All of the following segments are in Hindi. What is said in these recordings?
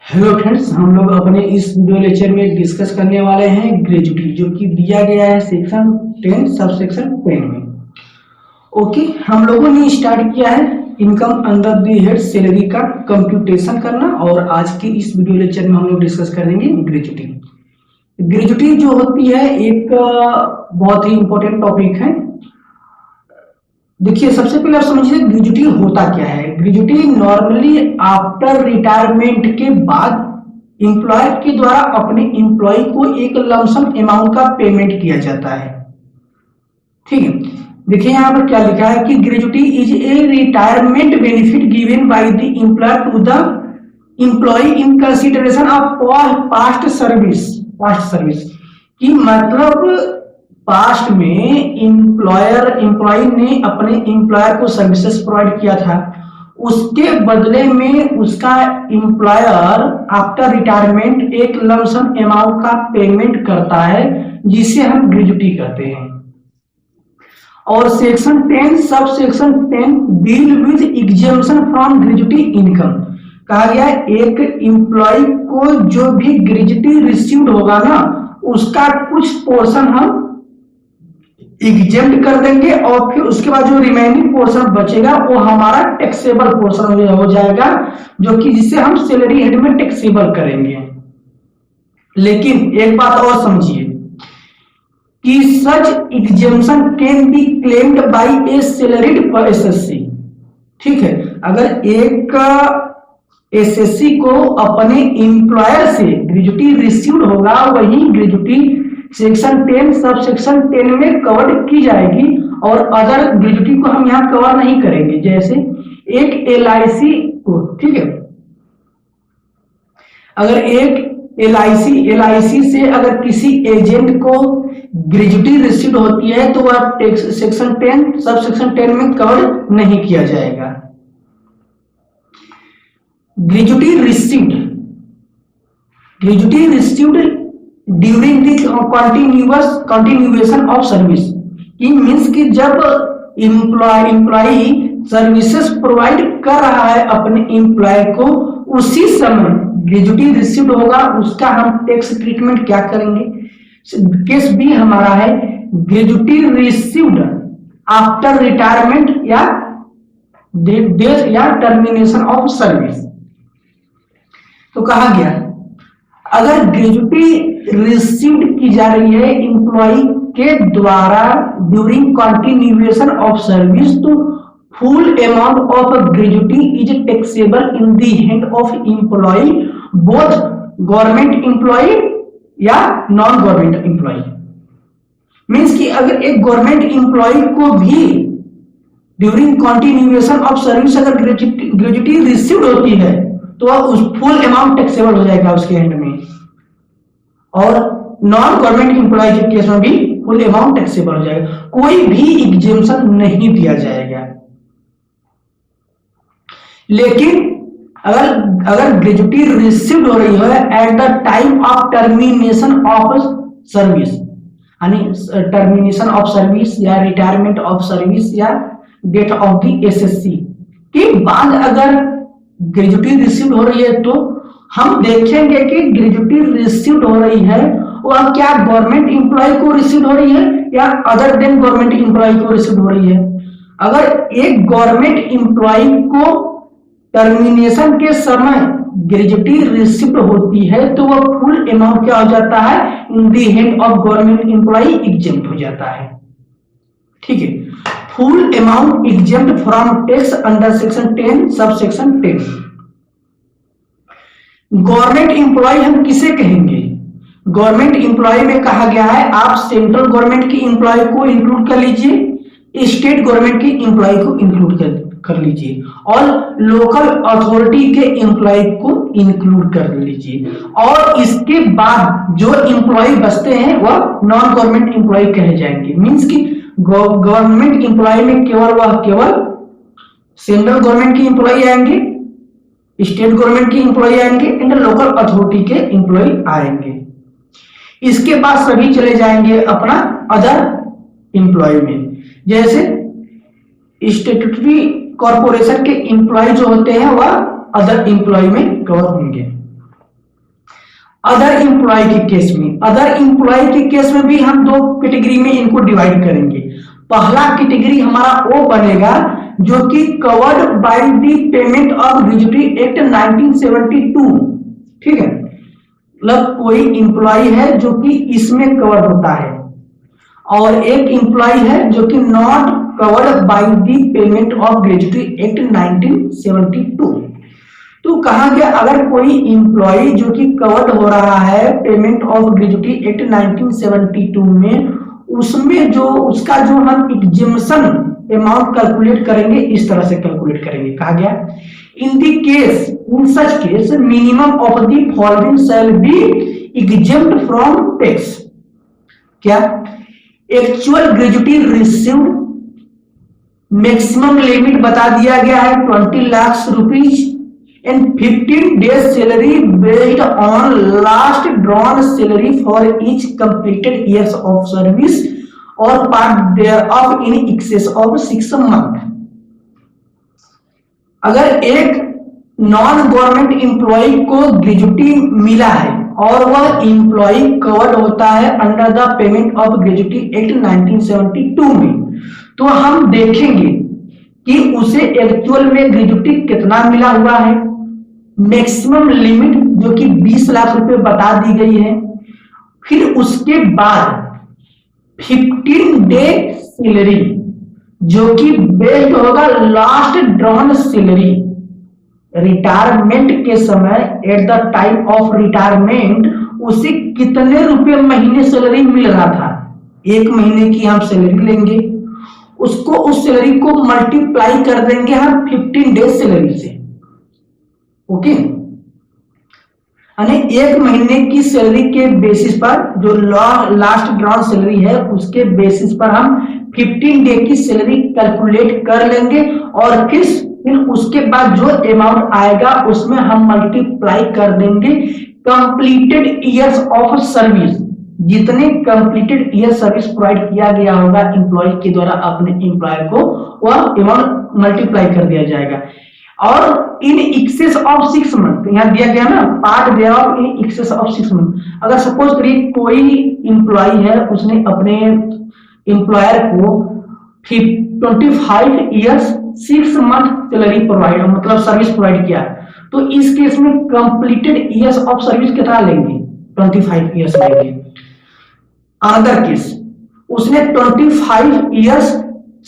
हेलो फ्रेंड्स, हम लोग अपने इस वीडियो लेक्चर में डिस्कस करने वाले हैं ग्रेजुटी, जो कि दिया गया है सेक्शन 10 सब सेक्शन 10 में। ओके, हम लोगों ने स्टार्ट किया है income under the head salary का कंप्यूटेशन करना, और आज के इस वीडियो लेक्चर में हम लोग डिस्कस करेंगे ग्रेजुटी। ग्रेजुटी जो होती है एक बहुत ही इंपॉर्टेंट टॉपिक है। देखिए, सबसे पहले आप समझिए ग्रेजुटी होता क्या है। ग्रेजुटी नॉर्मली आफ्टर रिटायरमेंट के बाद एम्प्लॉयर के द्वारा अपने एम्प्लॉय को एक लमसम अमाउंट का पेमेंट किया जाता है। ठीक है, देखिए यहाँ पर क्या लिखा है कि gratuity is a retirement benefit given by the employer to the employee in consideration of past service की मतलब पास्ट में एम्प्लॉय ने अपने एम्प्लॉयर को सर्विसेज प्रोवाइड किया था, उसके बदले में उसका एम्प्लॉयर आफ्टर रिटायरमेंट एक लमसम अमाउंट का पेमेंट करता है, जिसे हम ग्रेजुटी कहते हैं। और section 10 sub section 10 deal with exemption from gratuity income. कहा गया एक एम्प्लॉय को जो भी ग्रेजुटी रिसीव्ड होगा ना, उसका कुछ पोर्शन हम एग्जेम्प्ट कर देंगे, और फिर उसके बाद जो रिमेनिंग पोर्शन बचेगा वो हमारा टैक्सेबल पोर्शन हो जाएगा, जो कि जिसे हम सैलरी हेड में टैक्सेबल करेंगे। लेकिन एक बात और समझिए कि such exemption can be claimed by a salaried assessee. ठीक है, अगर एक एसएससी को अपने एम्प्लॉयर से ग्रेजुटी रिसीव्ड होगा, वही ग्रेजुटी सेक्शन 10 सब सेक्शन 10 में कवर की जाएगी, और अदर ग्रेजुटी को हम यहाँ कवर नहीं करेंगे। जैसे एक एलआईसी को, ठीक है, अगर एक एलआईसी से अगर किसी एजेंट को ग्रेजुटी रिसीव्ड होती है तो वह सेक्शन 10 सब सेक्शन 10 में कवर नहीं किया जाएगा। Gratuity received during the continuation of service, means कि जब एम्प्लॉय सर्विसेज प्रोवाइड कर रहा है अपने एम्प्लॉय को, उसी समय ग्रेजुटी रिसीव्ड होगा, उसका हम टैक्स ट्रीटमेंट क्या करेंगे। केस बी हमारा है ग्रेजुटी रिसीव्ड आफ्टर रिटायरमेंट या डेथ या टर्मिनेशन ऑफ सर्विस। तो कहा गया अगर ग्रेजुटी रिसीव्ड की जा रही है एम्प्लॉय के द्वारा ड्यूरिंग कंटिन्यूएशन ऑफ सर्विस, तो full amount of gratuity is taxable in the hand of employee, both government employee या नॉन गवर्नमेंट एम्प्लॉय। मीन्स कि अगर एक गवर्नमेंट एम्प्लॉय को भी ड्यूरिंग कंटिन्यूएशन ऑफ सर्विस अगर ग्रेजुटी रिसीव्ड होती है, तो उस फुल अमाउंट टैक्सेबल हो जाएगा उसके एंड में, और नॉन गवर्नमेंट एम्प्लॉय के केस में भी फुल अमाउंट टैक्सेबल हो जाएगा, कोई भी एग्जेम्पशन नहीं दिया जाएगा। लेकिन अगर ग्रेजुटी रिसीव्ड हो रही है eight the time of termination of service, यानी टर्मिनेशन ऑफ सर्विस या रिटायरमेंट ऑफ सर्विस या डेथ ऑफ द एसएससी के बाद अगर ग्रेजुटी रिसीव्ड हो रही है, तो हम देखेंगे कि ग्रेजुटी रिसीव्ड हो रही है वह क्या गवर्नमेंट एम्प्लॉय को रिसीव्ड हो रही है या अदर देन गवर्नमेंट एम्प्लॉय को रिसीव्ड हो रही है। अगर एक गवर्नमेंट एम्प्लॉय को टर्मिनेशन के समय ग्रेजुटी रिसीव्ड होती है, तो वह फुल अमाउंट क्या हो जाता है, in the hand of government employee exempt हो जाता है। ठीक है, full amount exempt from tax under section 10 sub section 10। Government employ हम किसे कहेंगे। गवर्नमेंट एम्प्लॉय में कहा गया है आप सेंट्रल गवर्नमेंट की एम्प्लॉय को इंक्लूड कर लीजिए, स्टेट गवर्नमेंट की एम्प्लॉय को इंक्लूड कर लीजिए, और लोकल अथॉरिटी के एम्प्लॉय को इंक्लूड कर लीजिए, और इसके बाद जो एम्प्लॉय बचते हैं वह नॉन गवर्नमेंट एम्प्लॉय कहे जाएंगे। मींस कि गवर्नमेंट एम्प्लॉय में केवल सेंट्रल गवर्नमेंट की एम्प्लॉय आएंगे, स्टेट गवर्नमेंट की एम्प्लॉय आएंगे एंड लोकल अथॉरिटी के एम्प्लॉय आएंगे। इसके बाद सभी चले जाएंगे अपना अदर एम्प्लॉय में, जैसे स्टैट्यूटरी कॉर्पोरेशन के एम्प्लॉय जो होते हैं वह अदर एम्प्लॉय में कवर होंगे। अदर एम्प्लॉय के केस में, अदर एम्प्लॉय के केस में भी हम दो कैटेगरी में इनको डिवाइड करेंगे। पहला कैटेगरी हमारा वो बनेगा जो कि covered by the payment of gratuity act 1972, ठीक है, मतलब कोई एम्प्लॉय है जो कि इसमें कवर्ड होता है, और एक एम्प्लॉय है जो कि not covered by the payment of gratuity act 1972। तो कहा गया अगर कोई एम्प्लॉय जो कि कवर्ड हो रहा है पेमेंट ऑफ ग्रेजुटी एक्ट 1972 में, उसमें जो उसका जो हम एग्जेम्पशन अमाउंट कैलकुलेट करेंगे इस तरह से कैलकुलेट करेंगे। कहा गया in the case, in such case minimum of the following shall be exempt from tax. क्या? Actual gratuity received, maximum limit बता दिया गया है 20 lakh rupees and 15 days salary based on last drawn salary for each completed years of service or part thereof in excess of 6 months। अगर एक नॉन गवर्नमेंट एम्प्लॉय को ग्रेजुटी मिला है और वह एम्प्लॉय कवर्ड होता है under the payment of gratuity act 1972 में, तो हम देखेंगे कि उसे एक्चुअल में ग्रेजुटी कितना मिला हुआ है। मैक्सिमम लिमिट जो कि 20 लाख रुपए बता दी गई है, फिर उसके बाद 15 डे सैलरी जो कि बेस्ड होगा लास्ट ड्रॉन सैलरी, रिटायरमेंट के समय eight the time of retirement उसे कितने रुपए महीने सैलरी मिल रहा था। 1 महीने की हम सैलरी लेंगे, उसको उस सैलरी को मल्टीप्लाई कर देंगे हम 15 डेज सैलरी से। ओके, यानी 1 महीने की सैलरी के बेसिस पर जो लास्ट ड्रॉन सैलरी है उसके बेसिस पर हम 15 डे की सैलरी कैलकुलेट कर लेंगे और फिर उसके बाद जो अमाउंट आएगा उसमें हम मल्टीप्लाई कर देंगे कंप्लीटेड इयर्स ऑफ सर्विस, जितने कंप्लीटेड ईयर सर्विस प्रोवाइड किया गया होगा एम्प्लॉय के द्वारा अपने एम्प्लॉयर को, वह अमाउंट मल्टीप्लाई कर दिया जाएगा। और इन एक्सेस ऑफ 6 मंथ, यहाँ दिया गया ना part thereof in excess of 6 month. अगर सपोज करिए कोई एम्प्लॉय है, उसने अपने एम्प्लॉयर को 25 इयर्स 6 मंथ सैलरी प्रोवाइड, मतलब सर्विस प्रोवाइड किया, तो इस केस में कंप्लीटेड इयर्स ऑफ सर्विस कितना लेंगे? 25 इयर्स लेंगे। अनदर केस, उसने 25 इयर्स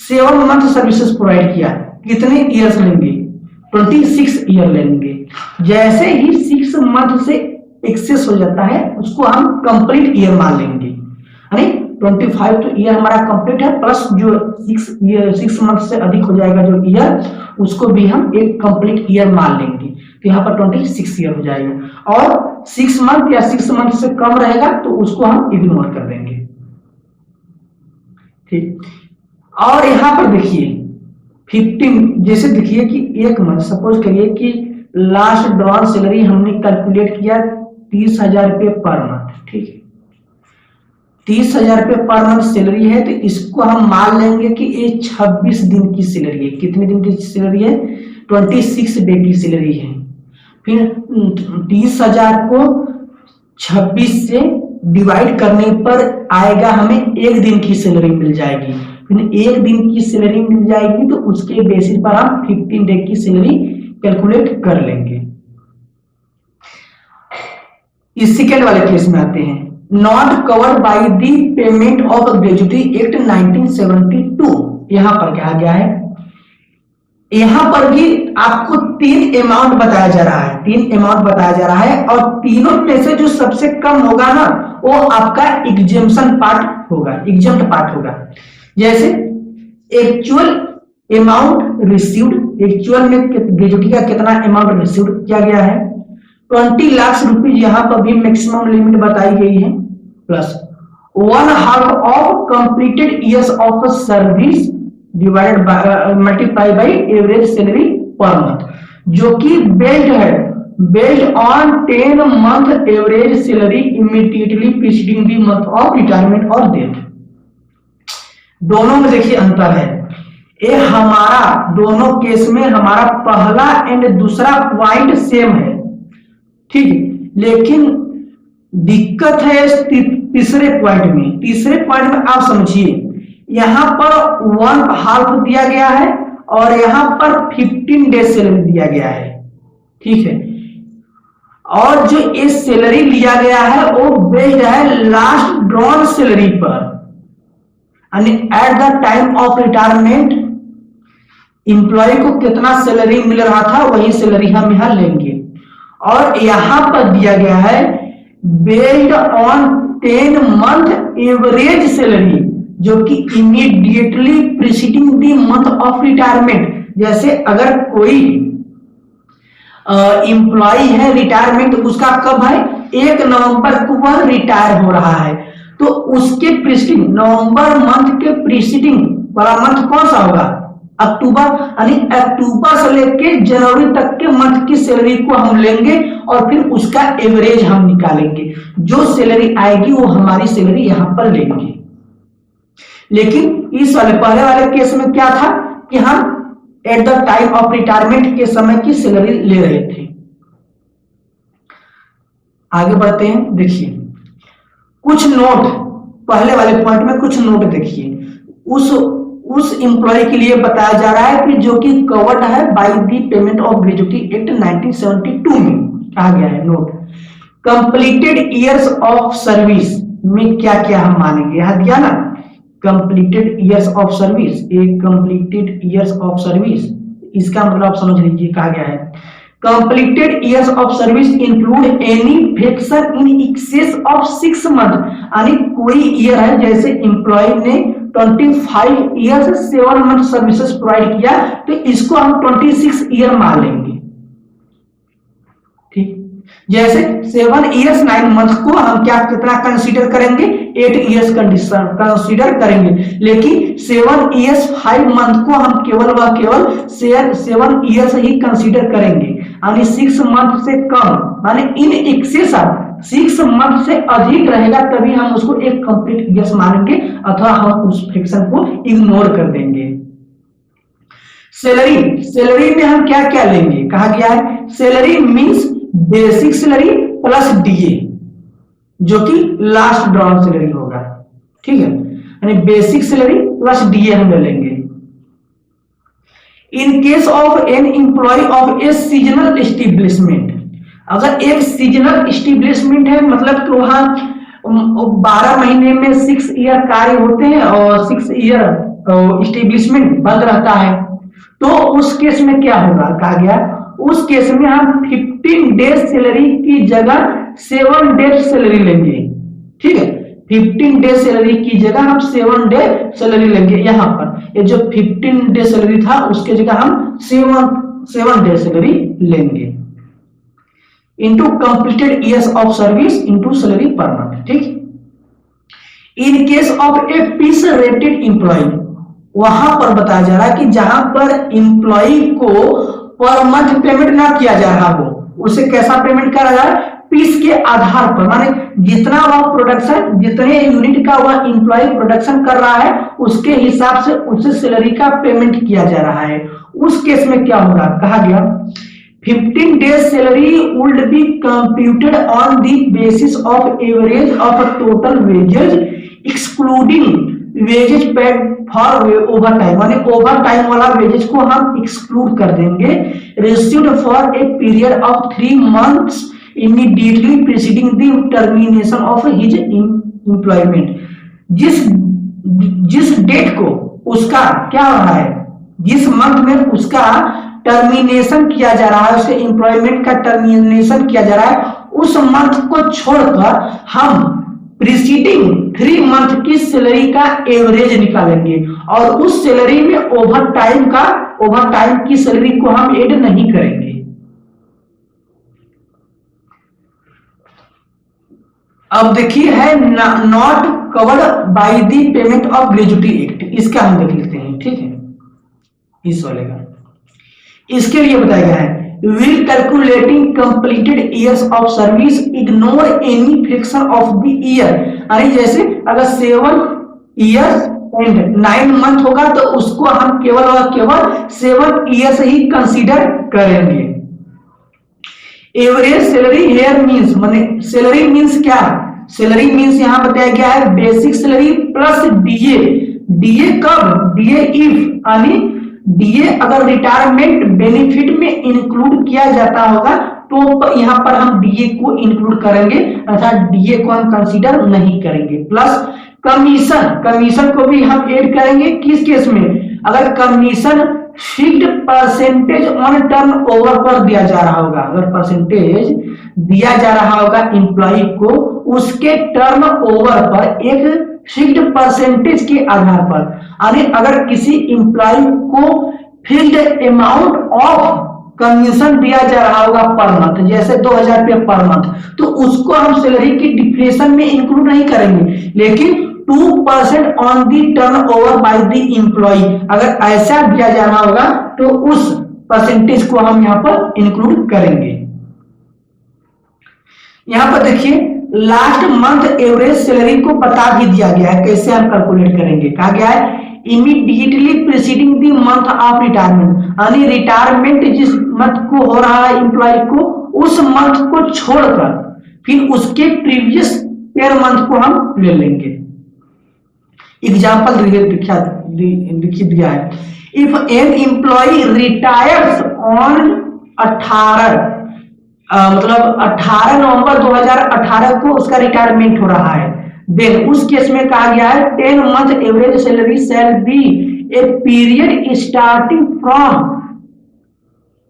7 मंथ सर्विसेज प्रोवाइड किया, कितने इयर्स लेंगे? 26 ईयर लेंगे। जैसे ही 6 मंथ से एक्सेस हो जाता है उसको हम कंप्लीट ईयर मान लेंगे, यानी 25 तो ईयर हमारा कंप्लीट है, प्लस जो 6 मंथ से अधिक हो जाएगा जो ईयर, उसको भी हम एक कंप्लीट ईयर मान लेंगे, तो यहाँ पर 26 ईयर हो जाएगा। और 6 मंथ या 6 मंथ से कम रहेगा तो उसको हम इग्नोर कर देंगे। ठीक, और यहाँ पर देखिए 15, जैसे देखिए कि 1 मंथ, सपोज करिए कि लास्ट ड्रॉन सैलरी हमने कैलकुलेट किया 30,000 रुपये पर मंथ, ठीक है, 30,000 रुपये पर मंथ सैलरी है, तो इसको हम मान लेंगे कि ये 26 दिन की सैलरी है। कितने दिन की सैलरी है? 26 डे की सैलरी है। फिर 30,000 को 26 से डिवाइड करने पर आएगा, हमें 1 दिन की सैलरी मिल जाएगी। फिर 1 दिन की सैलरी मिल जाएगी तो उसके बेसिस पर हम 15 डे की सैलरी कैलकुलेट कर लेंगे। इस सेकेंड वाले केस में आते हैं, not covered by the payment of gratuity act 1972। यहां पर क्या गया है? यहां पर भी आपको 3 अमाउंट बताया जा रहा है, 3 अमाउंट बताया जा रहा है, और तीनों में से जो सबसे कम होगा ना वो आपका एग्जेम्पशन पार्ट होगा, एग्जेम्प्ट पार्ट होगा। जैसे एक्चुअल अमाउंट रिसीव्ड, एक्चुअल में ग्रेजुटी का कितना अमाउंट रिसीव्ड किया गया है? 20 लाख रुपीज, यहां पर भी मैक्सिमम लिमिट बताई गई है, plus 1/2 of completed years of service divided by multiply by average salary per month, जो कि based on 10 month average salary immediately preceding the month of retirement और डेथ। दोनों में देखिए अंतर है। ये हमारा दोनों केस में हमारा पहला एंड दूसरा पॉइंट सेम है, ठीक है, लेकिन दिक्कत है तीसरे पॉइंट में। तीसरे पॉइंट में आप समझिए, यहां पर 1/2 दिया गया है और यहां पर 15 डेज सैलरी दिया गया है, ठीक है। और जो ये सैलरी लिया गया है वो बेस्ड है लास्ट ड्रॉन सैलरी पर, यानी at the time of retirement employee को कितना सैलरी मिल रहा था वही सैलरी हम यहां लेंगे। और यहां पर दिया गया है based on 10 month average salary, जो कि immediately preceding the month of retirement. जैसे अगर कोई एम्प्लॉय है रिटायरमेंट उसका कब है, 1 नवंबर को वह रिटायर हो रहा है, तो उसके प्रीसीडिंग नवंबर मंथ के प्रीसीडिंग वाला मंथ कौन सा होगा, अक्टूबर। यानी अक्टूबर से लेके जनवरी तक के मंथ की सैलरी को हम लेंगे और फिर उसका एवरेज हम निकालेंगे। जो सैलरी आएगी वो हमारी सैलरी यहां पर लेंगे। लेकिन इस वाले पहले वाले केस में क्या था कि हम eight the time of retirement के समय की सैलरी ले रहे थे। आगे बढ़ते हैं, देखिए कुछ नोट, पहले वाले पॉइंट में कुछ नोट देखिए। उस एम्प्लॉय के लिए बताया जा रहा है कि जो कि कवर्ड है bye the payment of gratuity act 1972 में कहा गया है। Note, completed years of service में क्या क्या हम मानेंगे, यहां दिया ना कंप्लीटेड ईयर्स ऑफ सर्विस, एक कंप्लीटेड ईयर्स ऑफ सर्विस, इसका मतलब आप समझ लीजिए कहा गया है completed years of service include any friction in excess of 6 month. यानी कोई ईयर है, जैसे एम्प्लॉय ने 25 ईयर्स 7 मंथ सर्विसेज प्रोवाइड किया तो इसको हम 26 ईयर मान लेंगे, ठीक। जैसे 7 ईयर्स 9 मंथ को हम क्या कितना कंसीडर करेंगे, 8 ईयर्स कंसीडर करेंगे। लेकिन 7 ईयर्स 5 मंथ को हम केवल 7 ईयर्स ही कंसीडर करेंगे, यानी 6 मंथ से कम, यानी इन एक्सेस ऑफ 6 मंथ से अधिक रहेगा तभी हम उसको एक कंप्लीट ईयर्स मानेंगे, अथवा हम उस फ्रिक्शन को इग्नोर कर देंगे। सैलरी में हम क्या क्या लेंगे, कहा गया है salary means basic salary plus DA, जो कि लास्ट ड्रॉन सैलरी होगा, ठीक है। यानी बेसिक सैलरी प्लस डीए हम ले लेंगे। In case of an employee of a seasonal establishment, अगर एक सीजनल एस्टेब्लिशमेंट है मतलब कि वहां 12 महीने में 6 ईयर कार्य होते हैं और 6 ईयर एस्टेब्लिशमेंट बंद रहता है, तो उस केस में क्या होगा, कहा गया उस केस में हम 15 डेज सैलरी की जगह 7 डेज सैलरी लेंगे, ठीक है। 15 डेज सैलरी की जगह हम 7 डेज सैलरी लेंगे। यहां पर ये जो 15 डेज सैलरी था उसके जगह हम 7 डेज सैलरी लेंगे into completed years of service into salary per month, ठीक। In case of a piece rated employee, वहां पर बताया जा रहा है कि जहां पर एम्प्लॉय को पर मंथ पेमेंट ना किया जा रहा हो, उसे कैसा पेमेंट करा जा रहा है, पीस के आधार पर, माने जितना वह प्रोडक्शन, जितने यूनिट का वह एम्प्लॉय प्रोडक्शन कर रहा है उसके हिसाब से उसे सैलरी का पेमेंट किया जा रहा है। उस केस में क्या होगा, कहा गया 15 days salary would be computed on the basis of average of total wages excluding wages paid for overtime, माने ओवर टाइम वाला वेजेज को हम एक्सक्लूड कर देंगे। Received for a period of 3 months immediately preceding the termination of his employment. जिस डेट को उसका क्या हो रहा है, जिस मंथ में उसका टर्मिनेशन किया जा रहा है, उसके एम्प्लॉयमेंट का टर्मिनेशन किया जा रहा है, उस मंथ को छोड़कर हम प्रीसीडिंग 3 मंथ की सैलरी का एवरेज निकालेंगे और उस सैलरी में ओवर टाइम की सैलरी को हम ऐड नहीं करेंगे। अब देखिए है not covered by the payment of gratuity act, इसका हम देख लेते हैं, ठीक है। इस वाले का इसके लिए बताया गया है will calculating completed years of service ignore any fraction of the year, यानी जैसे अगर 7 years and 9 month होगा तो उसको हम केवल 7 years ही कंसीडर करेंगे। एवरेज सैलरी हेयर मीन्स, माने सैलरी मीन्स क्या, सैलरी मीन्स यहां बताया गया है basic salary plus DA. DA कब, डीए इफ, यानी डीए अगर रिटायरमेंट बेनिफिट में इंक्लूड किया जाता होगा तो यहां पर हम डीए को इंक्लूड करेंगे, अर्थात डीए को हम कंसीडर नहीं करेंगे। प्लस कमीशन, कमीशन को भी हम ऐड करेंगे किस केस में, अगर commission fixed percentage on turn over पर दिया जा रहा होगा, अगर परसेंटेज दिया जा रहा होगा एम्प्लॉय को उसके टर्न ओवर पर एक फिक्स्ड परसेंटेज के आधार पर, यानी अगर किसी एम्प्लॉय को फिक्स्ड अमाउंट ऑफ कमीशन दिया जा रहा होगा पर मंथ, जैसे 2000 रुपये पर मंथ, तो उसको हम सैलरी की डिफरेशन में इंक्लूड नहीं करेंगे, लेकिन 2% on the turnover by the employee, अगर ऐसा दिया जा रहा होगा तो उस परसेंटेज को हम यहां पर इंक्लूड करेंगे। यहां पर देखिए लास्ट मंथ एवरेज सैलरी को बता भी दिया गया है, कैसे हम कैलकुलेट करेंगे, कहा गया है immediately preceding the month of retirement, यानी रिटायरमेंट जिस मंथ को हो रहा है एम्प्लॉय को, उस मंथ को छोड़कर फिर उसके प्रीवियस 13 मंथ को हम ले लेंगे। एग्जाम्पल लिखित दिया है, if an employee retires on 18 November 2018 को उसका रिटायरमेंट हो रहा है, देन उस केस में कहा गया है 10 month average salary shall be a period starting from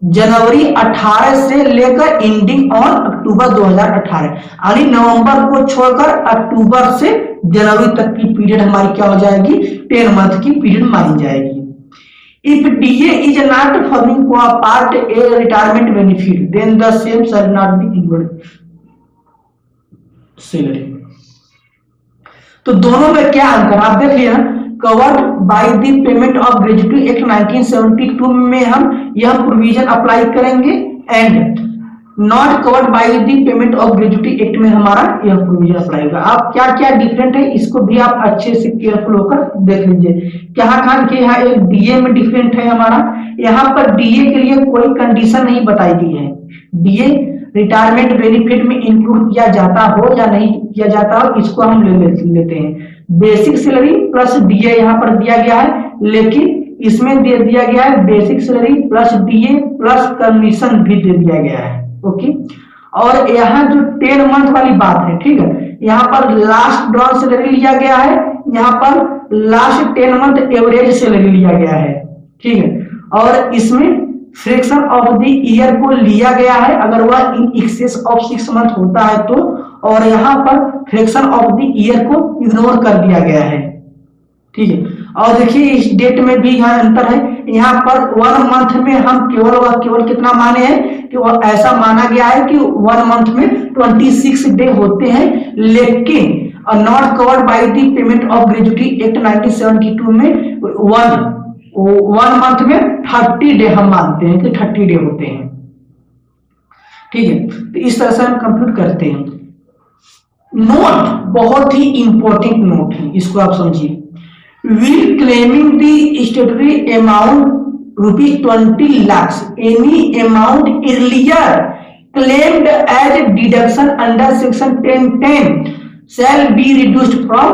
January 18 से लेकर एंडिंग ऑन अक्टूबर 2018, यानी नवंबर को छोड़कर अक्टूबर से जनवरी तक की पीरियड हमारी क्या हो जाएगी, 10 मंथ की पीरियड मानी जाएगी। If DA is not forming part a retirement benefit then the same shall not be included salary. तो दोनों में क्या अंतर आप देख लिया, covered by the payment of gratuity act 1972 में हम यह प्रोविजन अप्लाई करेंगे, and not covered by the payment of gratuity act में हमारा यह प्रोविजन अप्लाई होगा। आप क्या क्या डिफरेंट है इसको भी आप अच्छे से केयरफुल होकर देख लीजिए। कहाँ के यहाँ एक डीए में डिफरेंट है हमारा, यहाँ पर डीए के लिए कोई कंडीशन नहीं बताई गई है, डीए रिटायरमेंट बेनिफिट में इंक्लूड किया जाता हो या नहीं किया जाता हो इसको हम लेते हैं। बेसिक सैलरी प्लस डीए यहाँ पर दिया गया है, लेकिन इसमें दे दिया गया है basic salary plus DA plus commission भी दे दिया गया है। ओके, और यहाँ जो 10 मंथ वाली बात है, ठीक है, यहाँ पर लास्ट ड्रॉ सैलरी लिया गया है, यहाँ पर लास्ट 10 मंथ एवरेज सैलरी लिया गया है, ठीक है, और इसमें फ्रैक्शन ऑफ द ईयर को लिया गया है अगर वह इन एक्सेस ऑफ 6 मंथ होता है तो, और यहाँ पर फ्रैक्शन ऑफ द ईयर को इग्नोर कर दिया गया है, ठीक है। और देखिए इस डेट में भी यहाँ अंतर है, यहाँ पर 1 मंथ में हम केवल कितना माने हैं कि वह ऐसा माना गया है कि 1 मंथ में 26 डे होते हैं, लेकिन not covered by the payment of gratuity act 1972 में 1 मंथ में 30 डे हम मानते हैं कि 30 डे होते हैं, ठीक है। तो इस तरह से हम कंप्यूट करते हैं। नोट, बहुत ही इंपॉर्टेंट नोट है, इसको आप समझिए। Will claiming the statutory amount ₹20 lakhs, any amount earlier claimed as deduction under section 1010 shall be reduced from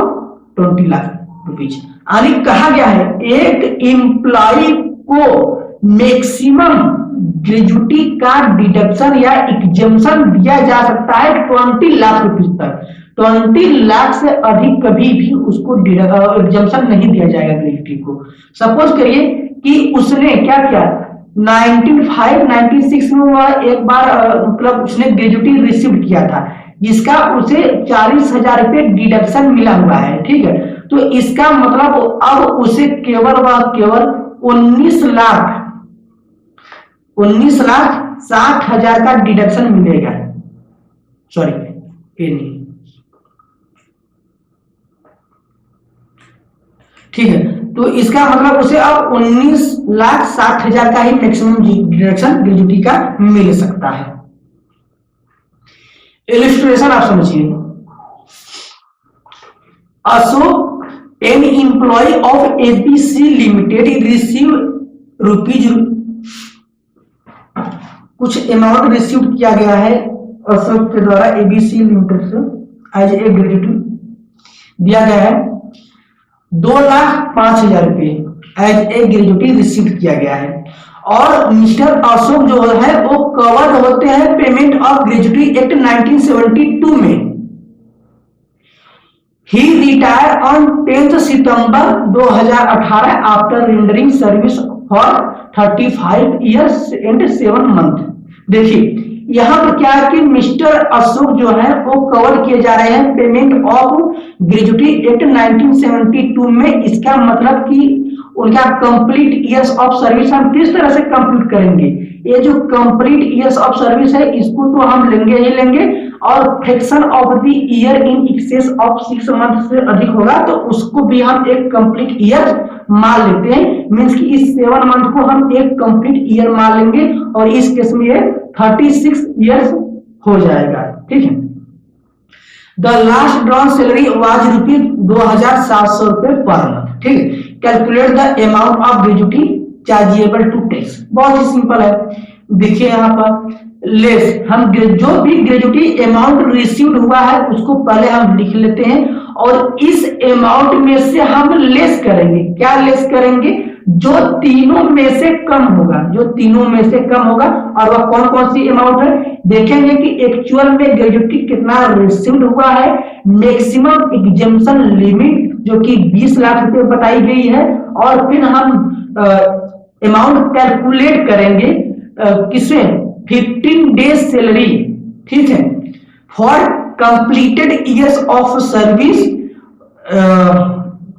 20 lakh rupees। यानी कहा गया है एक एम्प्लॉय को मैक्सिमम ग्रेजुएटी का डिडक्शन या एग्जम्पशन दिया जा सकता है 20 लाख रुपीज तक। 20 लाख से अधिक कभी भी उसको एग्जम्पशन नहीं दिया जाएगा ग्रेजुएटी को। सपोज करिए कि उसने क्या किया 1996 में वह एक बार मतलब उसने ग्रेजुएटी रिसीव किया था जिसका उसे 40,000 रुपये डिडक्शन मिला हुआ है, ठीक है। तो इसका मतलब अब उसे केवल 19,60,000 का डिडक्शन मिलेगा, सॉरी ये नहीं, ठीक है। तो इसका मतलब उसे अब 19,60,000 का ही मैक्सिमम डिडक्शन ग्रेजुएटी का मिल सकता है। इलिस्ट्रेशन आप समझिए। Ashok an employee of ABC limited receive कुछ अमाउंट रिसीव किया गया है अशोक के द्वारा एबीसी लिमिटेड से एज ए ग्रेजुटी दिया गया है 2,05,000 रुपये एज ए ग्रेजुटी रिसीव किया गया है। और मिस्टर अशोक जो है वो कवर्ड होते हैं पेमेंट ऑफ ग्रेजुटी एक्ट 1972 में। He retire on 10 September 2018 after rendering service for 35 years and 7 month. देखिए यहाँ पर क्या है कि मिस्टर अशोक जो है वो कवर किए जा रहे हैं पेमेंट ऑफ ग्रेजुटी एक्ट 1972 में। इसका मतलब कि उनका कंप्लीट ईयर्स ऑफ सर्विस हम किस तरह से कंप्यूट करेंगे, ये जो कंप्लीट ईयर्स ऑफ सर्विस है इसको तो हम लेंगे ही लेंगे, और fraction of the year in excess of 6 month से अधिक होगा तो उसको भी हम एक कंप्लीट ईयर मान लेते हैं। मींस कि इस 7 मंथ को हम एक कंप्लीट ईयर मान लेंगे और इस केस में ये 36 ईयर्स हो जाएगा। ठीक है। The last drawn salary was ₹2,700 per month. ठीक है। Calculate the amount of gratuity chargeable to tax. बहुत ही सिंपल है। देखिए यहाँ पर लेस हम जो भी ग्रेजुटी अमाउंट रिसीव्ड हुआ है उसको पहले हम लिख लेते हैं और इस अमाउंट में से हम लेस करेंगे। क्या लेस करेंगे? जो तीनों में से कम होगा, जो तीनों में से कम होगा। और वह कौन कौन सी अमाउंट है देखेंगे कि एक्चुअल में ग्रेजुटी कितना रिसीव्ड हुआ है। मैक्सिमम एग्जेम्पशन लिमिट जो कि 20 लाख रुपए बताई गई है और फिर हम अमाउंट कैलकुलेट करेंगे किसमें 15 डेज सैलरी। ठीक है। For completed years of service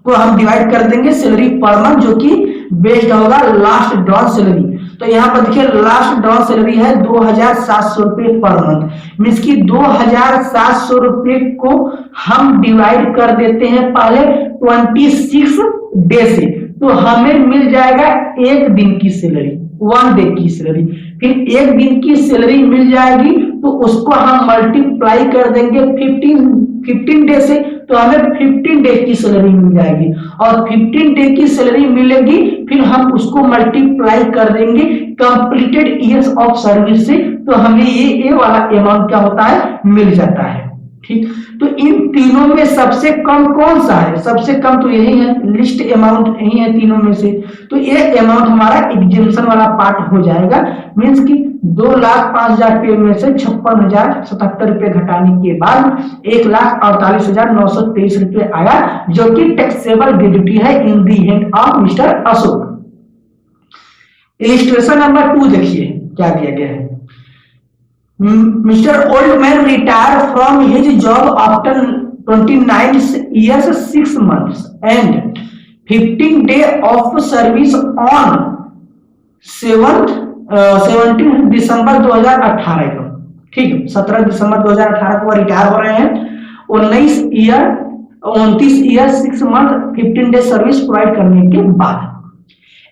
को हम डिवाइड कर देंगे सैलरी पर मंथ जो कि बेस्ड होगा लास्ट ड्रॉन सैलरी। तो यहाँ पर देखिए लास्ट ड्रॉन सैलरी है 2,700 रुपये पर मंथ। मीन्स की 2,700 रुपये को हम डिवाइड कर देते हैं पहले 26 डे से, तो हमें मिल जाएगा एक दिन की सैलरी, 1 डे की सैलरी। फिर एक दिन की सैलरी मिल जाएगी तो उसको हम मल्टीप्लाई कर देंगे 15 डे से, तो हमें 15 डे की सैलरी मिल जाएगी। और 15 डे की सैलरी मिलेगी फिर हम उसको मल्टीप्लाई कर देंगे कंप्लीटेड ईयर्स ऑफ सर्विस से, तो हमें ये वाला अमाउंट क्या होता है मिल जाता है। ठीक। तो इन तीनों में सबसे कम कौन सा है? सबसे कम तो यही है, लिस्ट अमाउंट यही है तीनों में से। तो ये अमाउंट हमारा एग्जेम्पशन वाला पार्ट हो जाएगा। मीन्स कि 2,05,000 रुपये में से 56,077 रुपये घटाने के बाद 1,48,923 रुपये आया जो कि टैक्सेबल ग्रेजुटी है in the hand of mister Ashok. Illustration number 2 देखिए क्या दिया गया है। Mr. Old man retired from his job after 29 years 6 months and 15 day of service on 17 दिसंबर 2018 को। ठीक है। 17 दिसंबर 2018 को रिटायर हो रहे हैं। 29 year 6 month 15 day service provide करने के बाद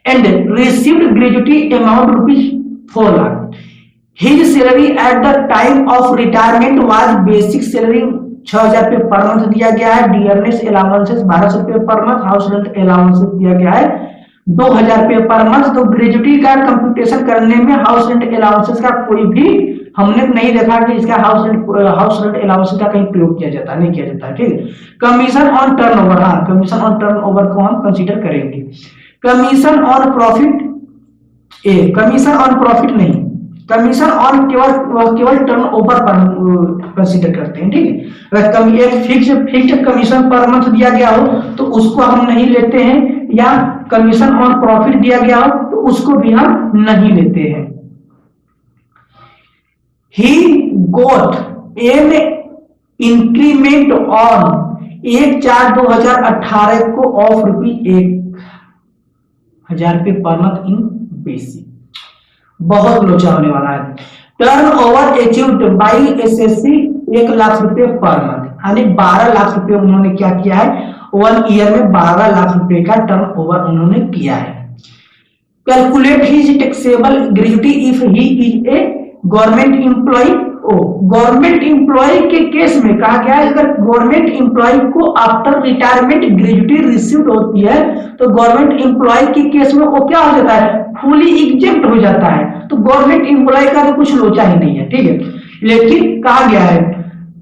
and received gratuity amount ₹4 lakh. His salary at the time of retirement was basic salary 6,000 रुपये पर मंथ दिया गया है। डियरनेस अलाउंसेस 1,200 रुपये per month. House rent allowances दिया गया है 2,000 रुपये पर मंथ। तो ग्रेजुटी का कंप्यूटेशन करने में हाउस रेंट अलाउंसेस का कोई भी हमने नहीं देखा कि इसका हाउस रेंट अलाउंसेस का कहीं प्रयोग किया जाता नहीं किया जाता। ठीक। कमीशन ऑन टर्नओवर, हाँ कमीशन ऑन टर्नओवर को हम कंसीडर करेंगे। Commission on profit commission on profit नहीं, कमीशन ऑन केवल टर्नओवर पर कंसीडर करते हैं। ठीक है। एक फिक्स्ड कमीशन पर मंथ दिया गया हो तो उसको हम नहीं लेते हैं, या कमीशन ऑन प्रॉफिट दिया गया हो तो उसको भी हम नहीं लेते हैं। ही गोट एन इंक्रीमेंट ऑन 1/4/2018 को of ₹1,000 per month in basic. बहुत लोचा होने वाला है। Turn over achieved by SSC 1 lakh रुपए पर मंथ, यानी 12 लाख रुपए उन्होंने क्या किया है 1 ईयर में 12 लाख रुपए का टर्न ओवर उन्होंने किया है। Calculate his taxable gratuity if he is a government employee. Government employee के केस में कहा गया है अगर गवर्नमेंट एम्प्लॉय को आफ्टर रिटायरमेंट ग्रेजुटी रिसीव्ड होती है तो गवर्नमेंट एम्प्लॉय के केस में वो क्या हो जाता है फुली एग्जेम्प्ट हो जाता है, तो गवर्नमेंट एम्प्लॉय का तो कुछ लोचा ही नहीं है, ठीक है। लेकिन कहा गया है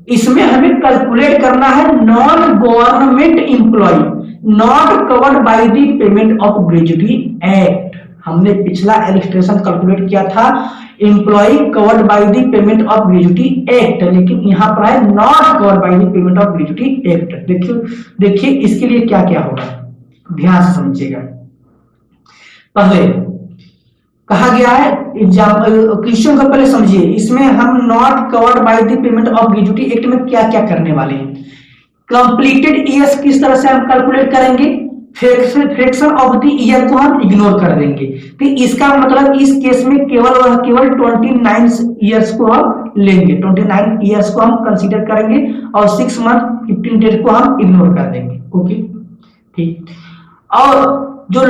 इसमें हमें कैलकुलेट करना है non government employee not covered by the payment of gratuity act. हमने पिछला इलस्ट्रेशन कैलकुलेट किया था employee covered by the payment of gratuity act, लेकिन यहां पर है not covered by the payment of gratuity act. देखिए देखिए इसके लिए क्या क्या होगा, ध्यान से समझिएगा। पहले कहा गया है एग्जाम्पल क्वेश्चन को पहले समझिए, इसमें हम not covered by the payment of gratuity act में क्या क्या करने वाले हैं। कंप्लीटेड ईयर्स किस तरह से हम कैलकुलेट करेंगे, फ्रैक्शन ऑफ द ईयर को हम इग्नोर कर देंगे, तो इसका मतलब इस केस में केवल 29 ईयर्स को हम लेंगे, 29 ईयर्स को हम कंसीडर करेंगे और 6 मंथ 15 डेज को हम इग्नोर कर देंगे। ओके ठीक। और जो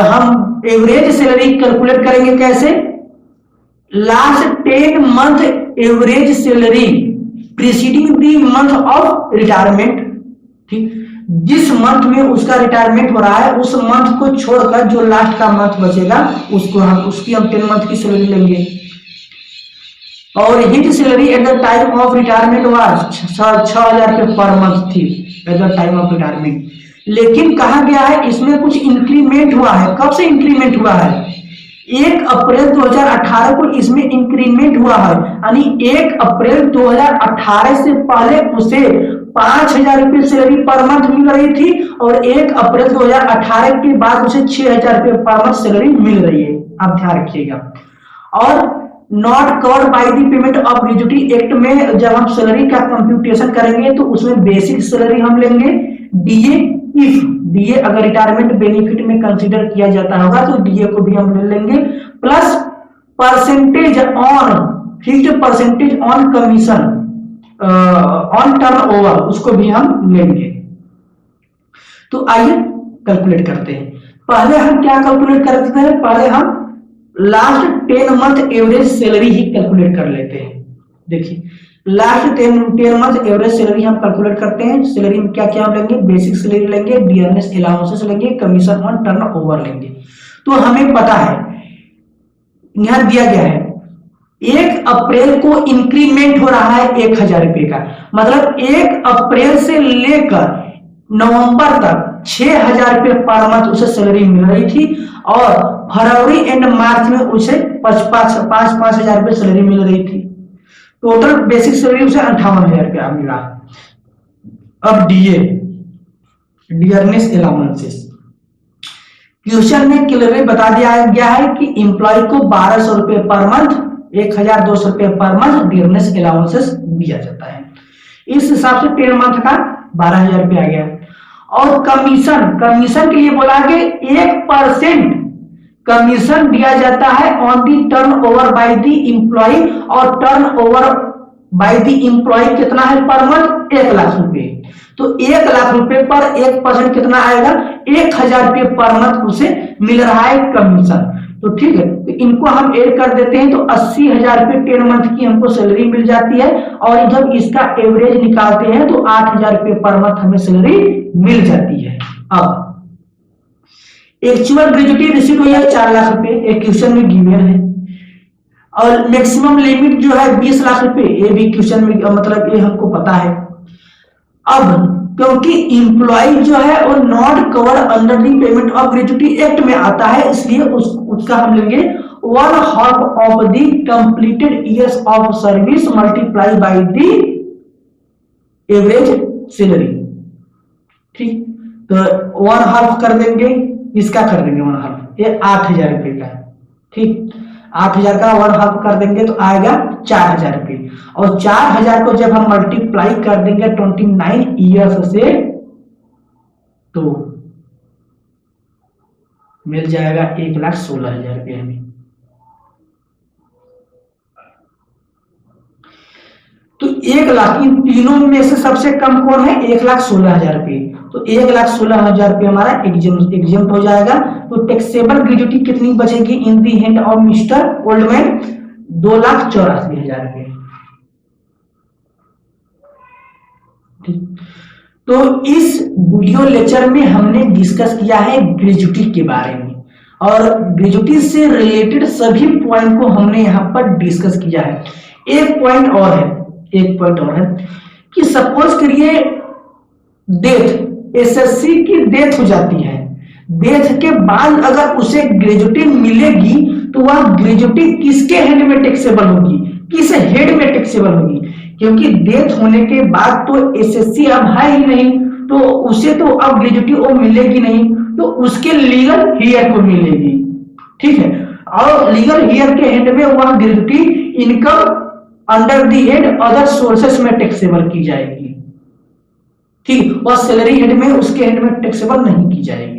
हम एवरेज सैलरी कैलकुलेट करेंगे कैसे, last 10 month average salary preceding the month of retirement, ठीक, जिस मंथ में उसका रिटायरमेंट हो रहा है उस मंथ को छोड़कर जो लास्ट का मंथ बचेगा उसको हम उसकी हम 10 मंथ की सैलरी लेंगे। और his salary eight the time of retirement was 6,000 रुपये पर मंथ थी eight the time of retirement. लेकिन कहा गया है इसमें कुछ इंक्रीमेंट हुआ है। कब से इंक्रीमेंट हुआ है, 1 अप्रैल 2018 को इसमें इंक्रीमेंट हुआ है, यानी 1 अप्रैल 2018 से पहले उसे 5,000 रुपये सैलरी पर मंथ मिल रही थी और 1 अप्रैल 2018 के बाद उसे 6,000 रुपये पर मंथ सैलरी मिल रही है, आप ध्यान रखिएगा। और not covered by the payment of gratuity act में जब हम सैलरी का कंप्यूटेशन करेंगे तो उसमें बेसिक सैलरी हम लेंगे, डीए इफ डीए अगर रिटायरमेंट बेनिफिट में कंसीडर किया जाता होगा तो डीए को भी हम ले लेंगे, plus percentage on fixed percentage on commission on turn over उसको भी हम लेंगे। तो आइए कैलकुलेट करते हैं। पहले हम क्या कैलकुलेट करते हैं, पहले हम लास्ट 10 मंथ एवरेज सैलरी ही कैलकुलेट कर लेते हैं। देखिए लास्ट 10 मंथ एवरेज सैलरी हम कैलकुलेट करते हैं। सैलरी में क्या क्या हम लेंगे, बेसिक सैलरी लेंगे, डियरनेस अलाउंसेस लेंगे, कमीशन ऑन टर्न ओवर लेंगे। तो हमें पता है यहां दिया गया है 1 अप्रैल को इंक्रीमेंट हो रहा है 1,000 रुपए का, मतलब 1 अप्रैल से लेकर नवंबर तक 6,000 रुपये पर मंथ उसे सैलरी मिल रही थी और फरवरी एंड मार्च में उसे 5,000 रुपये सैलरी मिल रही थी। टोटल बेसिक सैलरी उसे 58,000 रुपया मिला। अब डीए डियरनेस अलाउंसेस क्वेश्चन में क्लियरली बता दिया गया है कि एम्प्लॉय को 1,200 रुपये पर मंथ 1,200 रुपये पर मंथ डियरनेस अलाउंसेस दिया जाता है। इस हिसाब से 10 मंथ का 12,000 रुपया आ गया। और कमीशन के लिए बोला कि 1% कमीशन दिया जाता है on the turnover by the employee, और turnover by the employee कितना है पर मंथ, 1 लाख रुपए। तो 1 लाख रुपए पर 1% कितना आएगा, 1,000 रुपये पर मंथ उसे मिल रहा है कमीशन। तो ठीक है, तो इनको हम ऐड कर देते हैं तो 80,000 रुपये 10 मंथ की हमको सैलरी मिल जाती है। और जब इसका एवरेज निकालते हैं तो 8,000 रुपये पर मंथ हमें सैलरी मिल जाती है। अब एक्चुअल ग्रेजुटी रिसीव हुई है 4 लाख रुपए, एक क्वेश्चन में गिवन है, और मैक्सिमम लिमिट जो है 20 लाख रुपए, ये भी क्वेश्चन में मतलब ये हमको पता है। अब क्योंकि एम्प्लॉय जो है वो not cover under the payment of gratuity act में आता है, इसलिए उसका हम लेंगे 1/2 of the completed years of service multiply by the average salary. ठीक, तो 1/2 कर देंगे, इसका कर देंगे 1/2, ये 8,000 रुपये का। ठीक, 8,000 का 1/2 कर देंगे तो आएगा 4,000 रुपये, और 4,000 को जब हम मल्टीप्लाई कर देंगे 29 ईयर्स से तो मिल जाएगा 1,16,000 रुपये हमें। तो 1 लाख, इन तीनों में से सबसे कम कौन है, 1,16,000 रुपये। तो 1,16,000 रुपये हमारा एग्जाम्प्ट हो जाएगा। तो टैक्सेबल ग्रेजुटी कितनी बचेगी in the hand of mister Oldman, 2,84,000 रुपये। तो इस वीडियो लेक्चर में हमने डिस्कस किया है ग्रेजुटी के बारे में, और ग्रेजुटी से रिलेटेड सभी पॉइंट को हमने यहाँ पर डिस्कस किया है। एक पॉइंट और है कि सपोज करिए डेथ, एसएससी की डेथ हो जाती है, डेथ के बाद अगर उसे ग्रेजुटी मिलेगी तो वह ग्रेजुटी किसके हेड में टैक्सेबल होगी, किस हेड में टैक्सेबल होगी, क्योंकि डेथ होने के बाद तो एसएससी अब है ही नहीं, तो उसे तो अब ग्रेजुटी वो मिलेगी नहीं, तो उसके लीगल हियर को मिलेगी। ठीक है, और लीगल हियर के हेड में वह gratuity income under the head other sources में टैक्सेबल की जाएगी। ठीक, और सैलरी हेड में उसके हेड में टैक्सेबल नहीं की जाएगी।